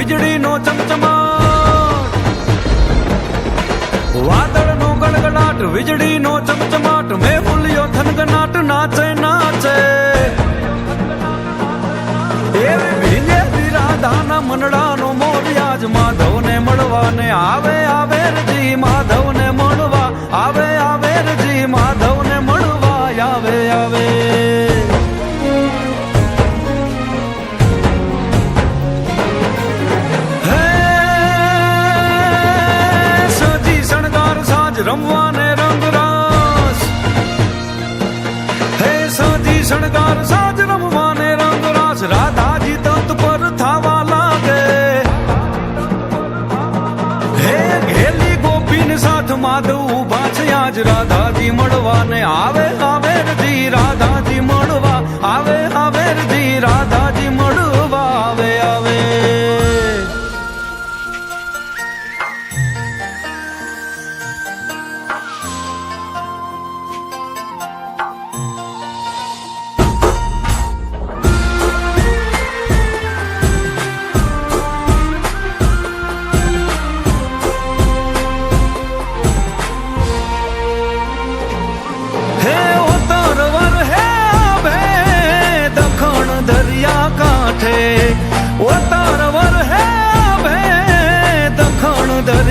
વીજળીનો ચમચમાટ, વાદળનો ગડગડાટ, વીજળીનો ચમચમાટ, મેં ફૂલ્યો થનગનાટ, નાચે નાચે એવી ભીંગેલી રાધાના મનડાનો મોરિયાજ માધવને મળવાને આવે આવે રજી, માધવને મળવા આવે આવે રજી, માધવને મળવા આવે આવે. રમવાને રંગરાસ, હે સાજી શણગાર સાજ રમવાને રંગરાસ, રાધાજી તત પર થાવા લાગે, હે ઘેલી ગોપીને સાથ માધવ ઉભા છે આજ, રાધાજી મળવાને આવે આવે રજી, રાધાજી મળવા આવે